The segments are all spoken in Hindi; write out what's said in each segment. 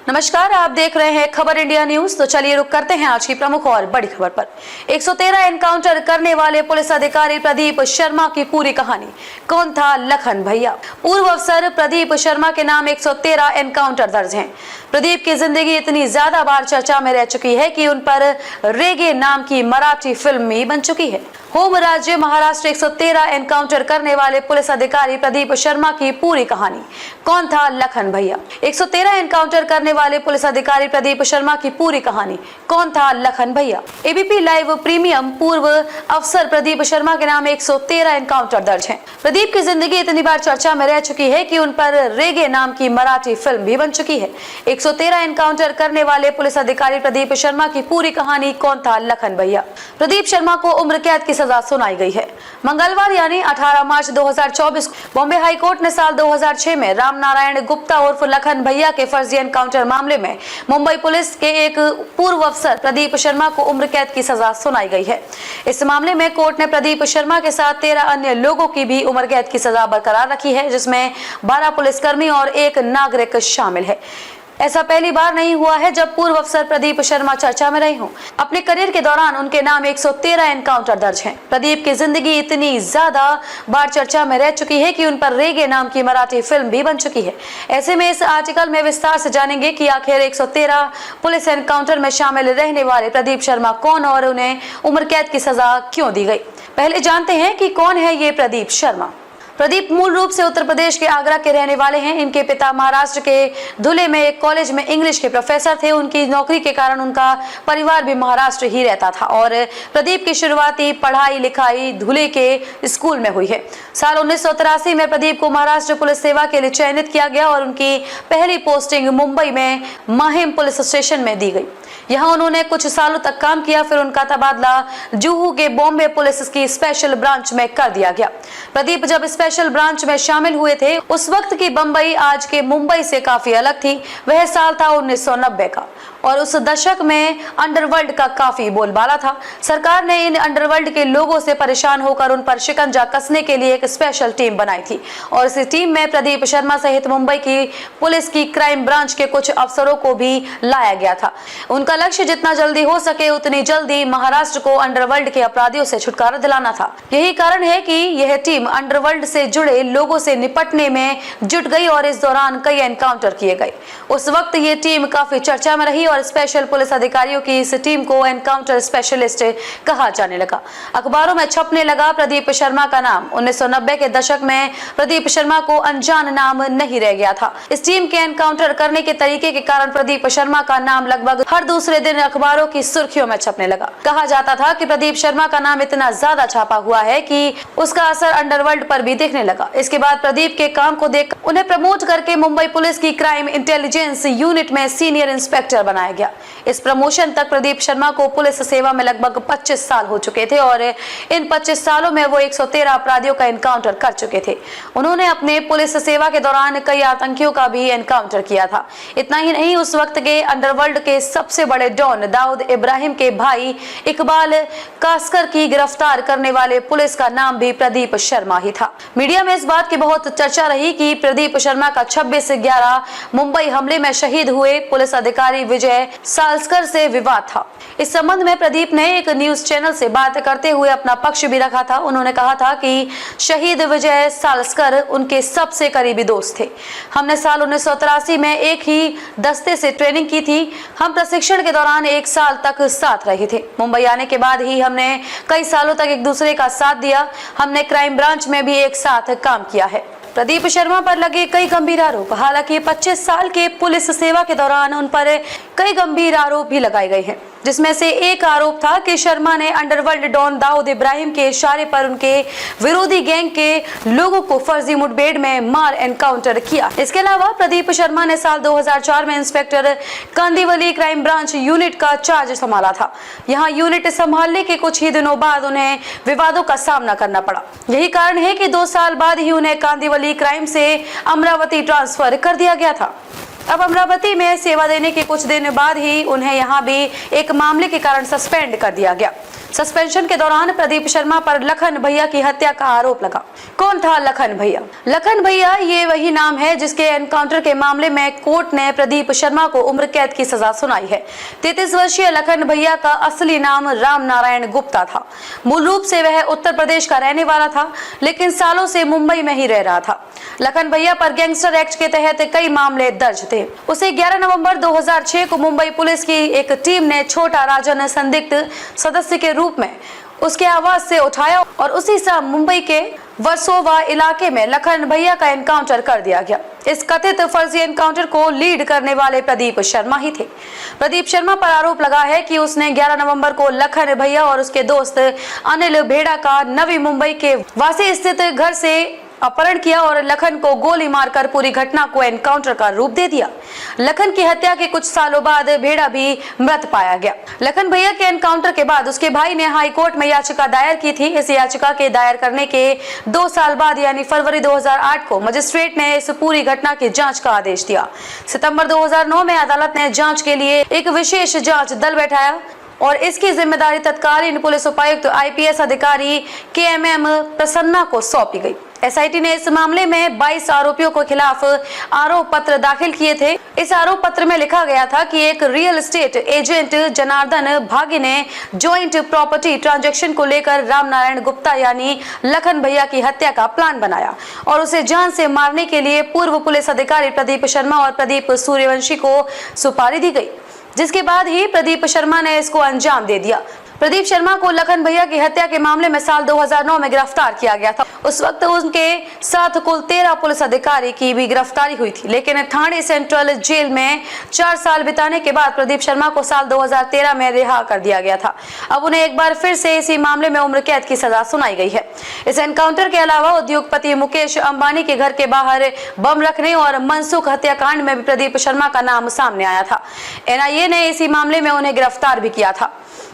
नमस्कार, आप देख रहे हैं खबर इंडिया न्यूज। तो चलिए रुक करते हैं आज की प्रमुख और बड़ी खबर पर। 113 एनकाउंटर करने वाले पुलिस अधिकारी प्रदीप शर्मा की पूरी कहानी। कौन था लखन भैया? पूर्व अफसर प्रदीप शर्मा के नाम 113 एनकाउंटर दर्ज हैं। प्रदीप की जिंदगी इतनी ज्यादा बार चर्चा में रह चुकी है कि उन पर रेगे नाम की मराठी फिल्म भी बन चुकी है। होम राज्य महाराष्ट्र 113 एनकाउंटर करने वाले पुलिस अधिकारी प्रदीप शर्मा की पूरी कहानी। कौन था लखन भैया? 113 एनकाउंटर करने वाले पुलिस अधिकारी प्रदीप शर्मा की पूरी कहानी। कौन था लखन भैया? एबीपी लाइव प्रीमियम पूर्व अफसर प्रदीप शर्मा के नाम 113 एनकाउंटर दर्ज हैं। प्रदीप की जिंदगी इतनी बार चर्चा में रह चुकी है कि उन पर रेगे नाम की मराठी फिल्म भी बन चुकी है। 113 एनकाउंटर करने वाले पुलिस अधिकारी प्रदीप शर्मा की पूरी कहानी। कौन था लखन भैया? प्रदीप शर्मा को उम्र कैद की सजा सुनाई गई है। मंगलवार यानी 18 मार्च 2024 बॉम्बे हाई कोर्ट ने साल 2006 में राम नारायण गुप्ता उर्फ लखन भैया के फर्जी एनकाउंटर मामले में मुंबई पुलिस के एक पूर्व अफसर प्रदीप शर्मा को उम्र कैद की सजा सुनाई गई है। इस मामले में कोर्ट ने प्रदीप शर्मा के साथ 13 अन्य लोगों की भी उम्र कैद की सजा बरकरार रखी है, जिसमें 12 पुलिसकर्मी और एक नागरिक शामिल है। ऐसा पहली बार नहीं हुआ है जब पूर्व अफसर प्रदीप शर्मा चर्चा में रहे हों। अपने करियर के दौरान उनके नाम 113 एनकाउंटर दर्ज हैं। प्रदीप की जिंदगी इतनी ज्यादा बार चर्चा में रह चुकी है कि उन पर रेगे नाम की मराठी फिल्म भी बन चुकी है। ऐसे में इस आर्टिकल में विस्तार से जानेंगे कि आखिर 113 पुलिस एनकाउंटर में शामिल रहने वाले प्रदीप शर्मा कौन और उन्हें उम्र कैद की सजा क्यों दी गई। पहले जानते हैं कि कौन है ये प्रदीप शर्मा। प्रदीप मूल रूप से उत्तर प्रदेश के आगरा के रहने वाले हैं। इनके पिता महाराष्ट्र के धुले में एक कॉलेज में इंग्लिश के प्रोफेसर थे। उनकी नौकरी के कारण उनका परिवार भी महाराष्ट्र ही रहता था और प्रदीप की शुरुआती पढ़ाई लिखाई धुले के स्कूल में हुई है। साल 1983 में प्रदीप को महाराष्ट्र पुलिस सेवा के लिए चयनित किया गया और उनकी पहली पोस्टिंग मुंबई में माहिम पुलिस स्टेशन में दी गई। यहाँ उन्होंने कुछ सालों तक काम किया, फिर उनका तबादला जुहू के बॉम्बे पुलिस की स्पेशल ब्रांच में कर दिया गया। प्रदीप जब स्पेशल ब्रांच में शामिल हुए थे उस वक्त की बंबई आज के मुंबई से काफी अलग थी। वह साल था 1990 का और उस दशक में अंडरवर्ल्ड का काफी बोलबाला था। सरकार ने इन अंडरवर्ल्ड के लोगों से परेशान होकर उन पर शिकंजा कसने के लिए एक स्पेशल टीम बनाई थी और इस टीम में प्रदीप शर्मा सहित मुंबई की पुलिस की क्राइम ब्रांच के कुछ अफसरों को भी लाया गया था। उनका लक्ष्य जितना जल्दी हो सके उतनी जल्दी महाराष्ट्र को अंडरवर्ल्ड के अपराधियों से छुटकारा दिलाना था। यही कारण है कि यह टीम अंडरवर्ल्ड से जुड़े लोगों से निपटने में जुट गई और इस दौरान कई एनकाउंटर किए गए। उस वक्त ये टीम काफी चर्चा में रही और स्पेशल पुलिस अधिकारियों की इस टीम को एनकाउंटर स्पेशलिस्ट कहा जाने लगा। अखबारों में छपने लगा प्रदीप शर्मा का नाम। 1990 के दशक में प्रदीप शर्मा को अनजान नाम नहीं रह गया था। इस टीम के एनकाउंटर करने के तरीके के कारण प्रदीप शर्मा का नाम लगभग हर दूसरे दिन अखबारों की सुर्खियों में छपने लगा। कहा जाता था कि प्रदीप शर्मा का नाम इतना ज्यादा छापा हुआ है कि उसका असर अंडरवर्ल्ड पर भी दिखने लगा। इसके बाद प्रदीप के काम को देख उन्हें प्रमोट करके मुंबई पुलिस की क्राइम इंटेलिजेंस यूनिट में सीनियर इंस्पेक्टर बनाया गया। इस प्रमोशन तक प्रदीप शर्मा को पुलिस सेवा में लगभग 25 साल हो चुके थे और इन 25 सालों में वो 113 अपराधियों का एनकाउंटर कर चुके थे। उन्होंने अपने पुलिस सेवा के दौरान कई आतंकियों का भी एनकाउंटर किया था। इतना ही नहीं, उस वक्त के अंडरवर्ल्ड के सबसे बड़े डॉन दाऊद इब्राहिम के भाई इकबाल कास्कर की गिरफ्तार करने वाले पुलिस का नाम भी प्रदीप शर्मा ही था। मीडिया में इस बात की बहुत चर्चा रही कि प्रदीप शर्मा का 26/11 मुंबई हमले में शहीद हुए पुलिस अधिकारी विजय सालस्कर से विवाद था। इस संबंध में प्रदीप ने एक न्यूज चैनल से बात करते हुए अपना पक्ष भी रखा था। उन्होंने कहा था कि शहीद विजय सालस्कर उनके सबसे करीबी दोस्त थे। हमने साल 1983 में एक ही दस्ते से ट्रेनिंग की थी। हम प्रशिक्षण के दौरान 1 साल तक साथ रहे थे। मुंबई आने के बाद ही हमने कई सालों तक एक दूसरे का साथ दिया। हमने क्राइम ब्रांच में भी एक साथ काम किया है। प्रदीप शर्मा पर लगे कई गंभीर आरोप। हालांकि 25 साल के पुलिस सेवा के दौरान उन पर कई गंभीर आरोप भी लगाए गए हैं, जिसमें से एक आरोप था कि शर्मा ने अंडरवर्ल्ड डॉन दाऊद इब्राहिम के इशारे पर उनके विरोधी गैंग के लोगों को फर्जी मुठभेड़ में मार एनकाउंटर किया। इसके अलावा प्रदीप शर्मा ने साल 2004 में inspector Kandivali crime branch unit का चार्ज संभाला था। यहाँ यूनिट संभालने के कुछ ही दिनों बाद उन्हें विवादों का सामना करना पड़ा। यही कारण है कि 2 साल बाद ही उन्हें कांदिवली क्राइम से अमरावती ट्रांसफर कर दिया गया था। अब अमरावती में सेवा देने के कुछ दिन बाद ही उन्हें यहाँ भी एक मामले के कारण सस्पेंड कर दिया गया। सस्पेंशन के दौरान प्रदीप शर्मा पर लखन भैया की हत्या का आरोप लगा। कौन था लखन भैया? लखन भैया ये वही नाम है जिसके एनकाउंटर के मामले में कोर्ट ने प्रदीप शर्मा को उम्र कैद की सजा सुनाई है। 33 वर्षीय लखन भैया का असली नाम राम नारायण गुप्ता था। मूल रूप से वह उत्तर प्रदेश का रहने वाला था, लेकिन सालों से मुंबई में ही रह रहा था। लखन भैया पर गैंगस्टर एक्ट के तहत कई मामले दर्ज थे। उसे 11 नवंबर 2006 को मुंबई पुलिस की एक टीम ने छोटा राजन संदिग्ध सदस्य के रूप में उसके आवास से उठाया और उसी समय मुंबई के वर्सोवा इलाके में लखन भैया का एनकाउंटर कर दिया गया। इस कथित फर्जी एनकाउंटर को लीड करने वाले प्रदीप शर्मा ही थे। प्रदीप शर्मा पर आरोप लगा है कि उसने 11 नवंबर को लखन भैया और उसके दोस्त अनिल भेड़ा का नवी मुंबई के वासी स्थित घर से अपहरण किया और लखन को गोली मारकर पूरी घटना को एनकाउंटर का रूप दे दिया। लखन की हत्या के कुछ सालों बाद भेड़ा भी मृत पाया गया। लखन भैया के एनकाउंटर के बाद उसके भाई ने हाई कोर्ट में याचिका दायर की थी। इस याचिका के दायर करने के 2 साल बाद यानी फरवरी 2008 को मजिस्ट्रेट ने इस पूरी घटना की जांच का आदेश दिया। सितंबर 2009 में अदालत ने जांच के लिए एक विशेष जांच दल बैठाया और इसकी जिम्मेदारी तत्कालीन पुलिस उपायुक्त IPS अधिकारी KMM प्रसन्ना को सौंपी गई। SIT ने इस मामले में 22 आरोपियों के खिलाफ आरोप पत्र दाखिल किए थे। इस आरोप पत्र में लिखा गया था कि एक रियल एस्टेट एजेंट जनार्दन भागी ने जॉइंट प्रॉपर्टी ट्रांजैक्शन को लेकर राम नारायण गुप्ता यानी लखन भैया की हत्या का प्लान बनाया और उसे जान से मारने के लिए पूर्व पुलिस अधिकारी प्रदीप शर्मा और प्रदीप सूर्यवंशी को सुपारी दी गई, जिसके बाद ही प्रदीप शर्मा ने इसको अंजाम दे दिया। प्रदीप शर्मा को लखन भैया की हत्या के मामले में साल 2009 में गिरफ्तार किया गया था। उस वक्त उनके साथ कुल 13 पुलिस अधिकारी की भी गिरफ्तारी हुई थी, लेकिन ठाणे सेंट्रल जेल में 4 साल बिताने के बाद प्रदीप शर्मा को साल 2013 में रिहा कर दिया गया था। अब उन्हें एक बार फिर से इसी मामले में उम्र कैद की सजा सुनाई गई है। इस एनकाउंटर के अलावा उद्योगपति मुकेश अंबानी के घर के बाहर बम रखने और मनसुख हत्याकांड में भी प्रदीप शर्मा का नाम सामने आया था। NIA ने इसी मामले में उन्हें गिरफ्तार भी किया था।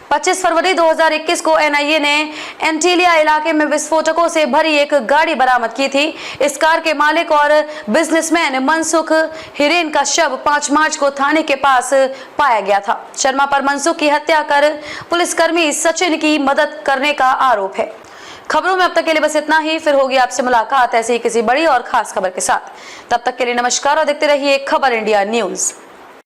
25 फरवरी 2021 को NIA ने एंटीलिया इलाके में विस्फोटकों से भरी एक गाड़ी बरामद की थी। इस कार के मालिक और बिजनेसमैन मनसुख हिरेन का शव 5 मार्च को थाने के पास पाया गया था। शर्मा पर मनसुख की हत्या कर पुलिसकर्मी सचिन की मदद करने का आरोप है। खबरों में अब तक के लिए बस इतना ही। फिर होगी आपसे मुलाकात ऐसी ही किसी बड़ी और खास खबर के साथ। तब तक के लिए नमस्कार और देखते रहिए खबर इंडिया न्यूज।